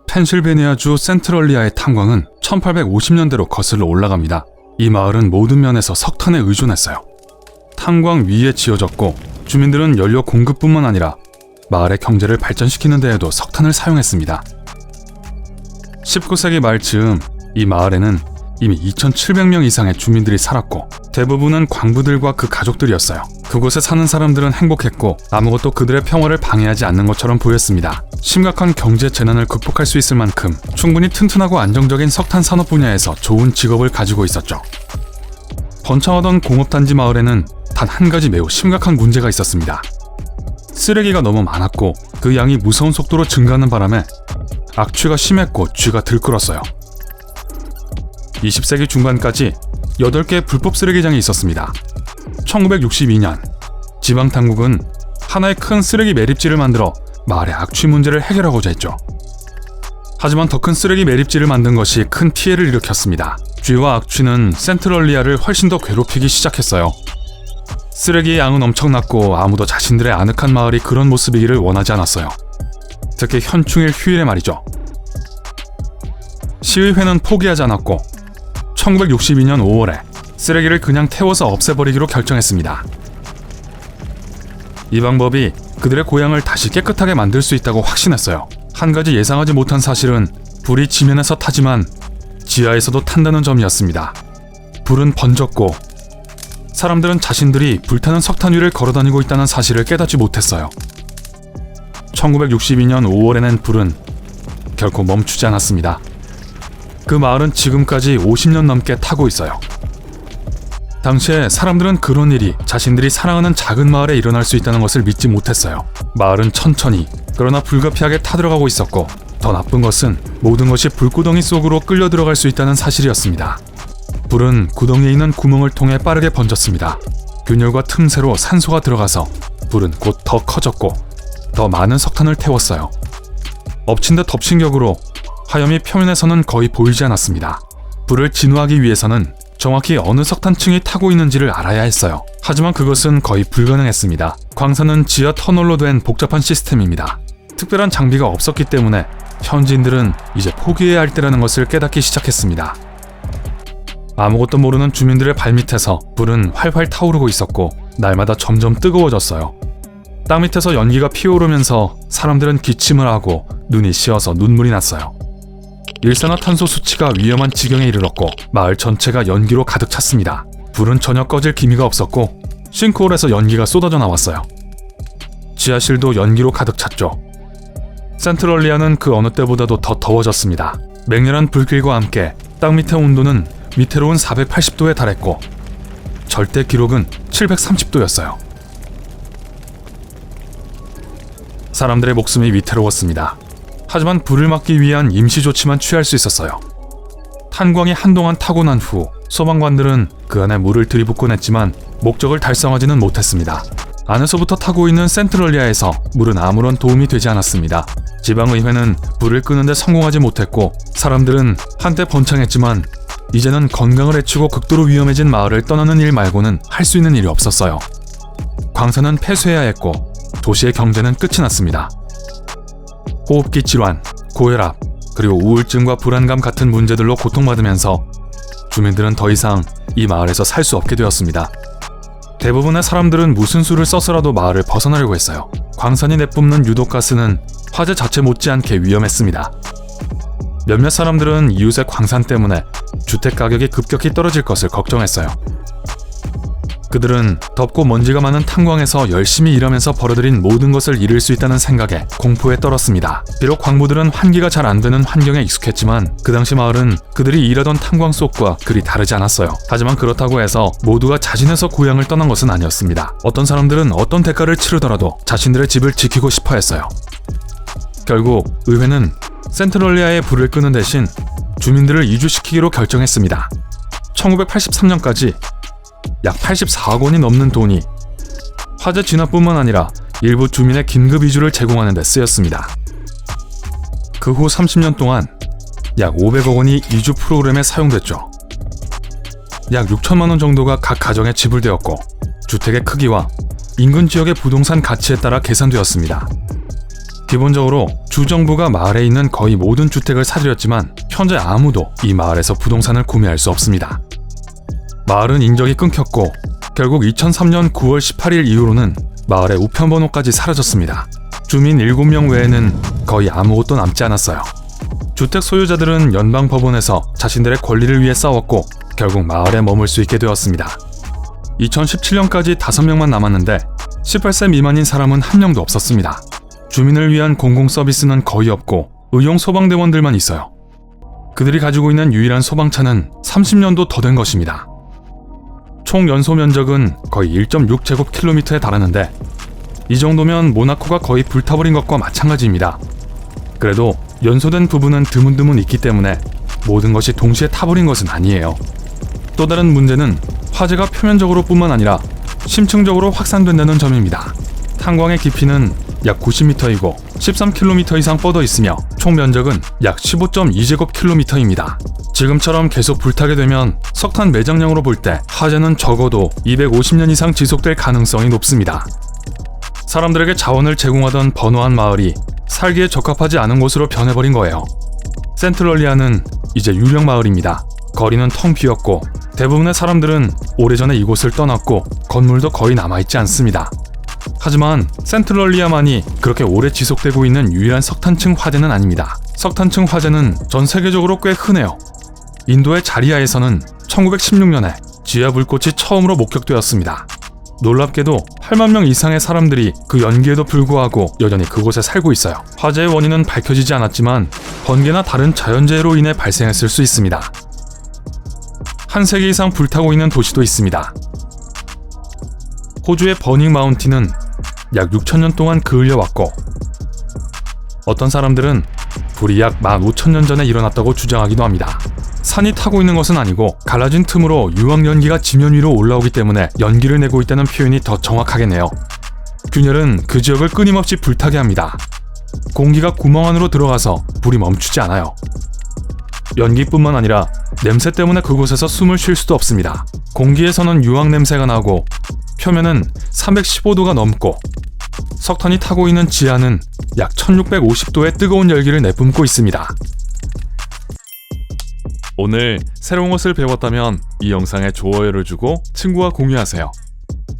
펜실베니아주 센트럴리아의 탄광은 1850년대로 거슬러 올라갑니다. 이 마을은 모든 면에서 석탄에 의존했어요. 탄광 위에 지어졌고 주민들은 연료 공급뿐만 아니라 마을의 경제를 발전시키는 데에도 석탄을 사용했습니다. 19세기 말 즈음 이 마을에는 이미 2,700명 이상의 주민들이 살았고 대부분은 광부들과 그 가족들이었어요. 그곳에 사는 사람들은 행복했고 아무것도 그들의 평화를 방해하지 않는 것처럼 보였습니다. 심각한 경제 재난을 극복할 수 있을 만큼 충분히 튼튼하고 안정적인 석탄 산업 분야에서 좋은 직업을 가지고 있었죠. 번창하던 공업단지 마을에는 단 한 가지 매우 심각한 문제가 있었습니다. 쓰레기가 너무 많았고 그 양이 무서운 속도로 증가하는 바람에 악취가 심했고 쥐가 들끓었어요. 20세기 중반까지 8개의 불법 쓰레기장이 있었습니다. 1962년 지방당국은 하나의 큰 쓰레기 매립지를 만들어 마을의 악취 문제를 해결하고자 했죠. 하지만 더 큰 쓰레기 매립지를 만든 것이 큰 피해를 일으켰습니다. 쥐와 악취는 센트럴리아를 훨씬 더 괴롭히기 시작했어요. 쓰레기의 양은 엄청났고 아무도 자신들의 아늑한 마을이 그런 모습이기를 원하지 않았어요. 특히 현충일 휴일에 말이죠. 시의회는 포기하지 않았고 1962년 5월에 쓰레기를 그냥 태워서 없애버리기로 결정했습니다. 이 방법이 그들의 고향을 다시 깨끗하게 만들 수 있다고 확신했어요. 한 가지 예상하지 못한 사실은 불이 지면에서 타지만 지하에서도 탄다는 점이었습니다. 불은 번졌고 사람들은 자신들이 불타는 석탄 위를 걸어다니고 있다는 사실을 깨닫지 못했어요. 1962년 5월에는 불은 결코 멈추지 않았습니다. 그 마을은 지금까지 50년 넘게 타고 있어요. 당시에 사람들은 그런 일이 자신들이 사랑하는 작은 마을에 일어날 수 있다는 것을 믿지 못했어요. 마을은 천천히 그러나 불가피하게 타들어가고 있었고 더 나쁜 것은 모든 것이 불구덩이 속으로 끌려 들어갈 수 있다는 사실이었습니다. 불은 구덩이에 있는 구멍을 통해 빠르게 번졌습니다. 균열과 틈새로 산소가 들어가서 불은 곧 더 커졌고 더 많은 석탄을 태웠어요. 엎친 데 덮친 격으로 화염이 표면에서는 거의 보이지 않았습니다. 불을 진화하기 위해서는 정확히 어느 석탄층이 타고 있는지를 알아야 했어요. 하지만 그것은 거의 불가능했습니다. 광산은 지하 터널로 된 복잡한 시스템입니다. 특별한 장비가 없었기 때문에 현지인들은 이제 포기해야 할 때라는 것을 깨닫기 시작했습니다. 아무것도 모르는 주민들의 발밑에서 불은 활활 타오르고 있었고 날마다 점점 뜨거워졌어요. 땅 밑에서 연기가 피어오르면서 사람들은 기침을 하고 눈이 씌어서 눈물이 났어요. 일산화탄소 수치가 위험한 지경에 이르렀고 마을 전체가 연기로 가득 찼습니다. 불은 전혀 꺼질 기미가 없었고 싱크홀에서 연기가 쏟아져 나왔어요. 지하실도 연기로 가득 찼죠. 센트럴리아는 그 어느 때보다도 더 더워졌습니다. 맹렬한 불길과 함께 땅 밑의 온도는 위태로운 480도에 달했고 절대 기록은 730도였어요. 사람들의 목숨이 위태로웠습니다. 하지만 불을 막기 위한 임시 조치만 취할 수 있었어요. 탄광이 한동안 타고 난 후 소방관들은 그 안에 물을 들이붓곤 했지만 목적을 달성하지는 못했습니다. 안에서부터 타고 있는 센트럴리아에서 물은 아무런 도움이 되지 않았습니다. 지방의회는 불을 끄는데 성공하지 못했고 사람들은 한때 번창했지만 이제는 건강을 해치고 극도로 위험해진 마을을 떠나는 일 말고는 할 수 있는 일이 없었어요. 광산은 폐쇄해야 했고 도시의 경제는 끝이 났습니다. 호흡기 질환, 고혈압, 그리고 우울증과 불안감 같은 문제들로 고통받으면서 주민들은 더 이상 이 마을에서 살 수 없게 되었습니다. 대부분의 사람들은 무슨 수를 써서라도 마을을 벗어나려고 했어요. 광산이 내뿜는 유독가스는 화재 자체 못지않게 위험했습니다. 몇몇 사람들은 이웃의 광산 때문에 주택 가격이 급격히 떨어질 것을 걱정했어요. 그들은 덥고 먼지가 많은 탄광에서 열심히 일하면서 벌어들인 모든 것을 잃을 수 있다는 생각에 공포에 떨었습니다. 비록 광부들은 환기가 잘 안 되는 환경에 익숙했지만 그 당시 마을은 그들이 일하던 탄광 속과 그리 다르지 않았어요. 하지만 그렇다고 해서 모두가 자진해서 고향을 떠난 것은 아니었습니다. 어떤 사람들은 어떤 대가를 치르더라도 자신들의 집을 지키고 싶어 했어요. 결국 의회는 센트럴리아의 불을 끄는 대신 주민들을 이주시키기로 결정했습니다. 1983년까지 약 84억 원이 넘는 돈이 화재 진화뿐만 아니라 일부 주민의 긴급 이주를 제공하는 데 쓰였습니다. 그 후 30년 동안 약 500억 원이 이주 프로그램에 사용됐죠. 약 6천만 원 정도가 각 가정에 지불되었고 주택의 크기와 인근 지역의 부동산 가치에 따라 계산되었습니다. 기본적으로 주정부가 마을에 있는 거의 모든 주택을 사들였지만 현재 아무도 이 마을에서 부동산을 구매할 수 없습니다. 마을은 인적이 끊겼고 결국 2003년 9월 18일 이후로는 마을의 우편번호까지 사라졌습니다. 주민 7명 외에는 거의 아무것도 남지 않았어요. 주택 소유자들은 연방법원에서 자신들의 권리를 위해 싸웠고 결국 마을에 머물 수 있게 되었습니다. 2017년까지 5명만 남았는데 18세 미만인 사람은 한 명도 없었습니다. 주민을 위한 공공 서비스는 거의 없고 의용 소방대원들만 있어요. 그들이 가지고 있는 유일한 소방차는 30년도 더 된 것입니다. 총 연소 면적은 거의 1.6제곱킬로미터에 달하는데 이 정도면 모나코가 거의 불타버린 것과 마찬가지입니다. 그래도 연소된 부분은 드문드문 있기 때문에 모든 것이 동시에 타버린 것은 아니에요. 또 다른 문제는 화재가 표면적으로 뿐만 아니라 심층적으로 확산된다는 점입니다. 탄광의 깊이는 약 90m이고 13km 이상 뻗어 있으며 총 면적은 약 15.2제곱킬로미터입니다. 지금처럼 계속 불타게 되면 석탄 매장량으로 볼 때 화재는 적어도 250년 이상 지속될 가능성이 높습니다. 사람들에게 자원을 제공하던 번화한 마을이 살기에 적합하지 않은 곳으로 변해버린 거예요. 센트럴리아는 이제 유령 마을입니다. 거리는 텅 비었고 대부분의 사람들은 오래전에 이곳을 떠났고 건물도 거의 남아있지 않습니다. 하지만 센트럴리아만이 그렇게 오래 지속되고 있는 유일한 석탄층 화재는 아닙니다. 석탄층 화재는 전 세계적으로 꽤 흔해요. 인도의 자리아에서는 1916년에 지하 불꽃이 처음으로 목격되었습니다. 놀랍게도 8만 명 이상의 사람들이 그 연기에도 불구하고 여전히 그곳에 살고 있어요. 화재의 원인은 밝혀지지 않았지만 번개나 다른 자연재해로 인해 발생했을 수 있습니다. 한 세기 이상 불타고 있는 도시도 있습니다. 호주의 버닝 마운틴은 약 6,000년 동안 그을려왔고 어떤 사람들은 불이 약 15,000년 전에 일어났다고 주장하기도 합니다. 산이 타고 있는 것은 아니고 갈라진 틈으로 유황 연기가 지면 위로 올라오기 때문에 연기를 내고 있다는 표현이 더 정확하겠네요. 균열은 그 지역을 끊임없이 불타게 합니다. 공기가 구멍 안으로 들어가서 불이 멈추지 않아요. 연기뿐만 아니라 냄새 때문에 그곳에서 숨을 쉴 수도 없습니다. 공기에서는 유황 냄새가 나고 표면은 315도가 넘고 석탄이 타고 있는 지하는 약 1650도의 뜨거운 열기를 내뿜고 있습니다. 오늘 새로운 것을 배웠다면 이 영상에 좋아요를 주고 친구와 공유하세요.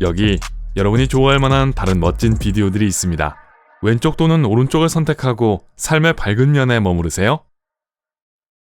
여기 여러분이 좋아할 만한 다른 멋진 비디오들이 있습니다. 왼쪽 또는 오른쪽을 선택하고 삶의 밝은 면에 머무르세요.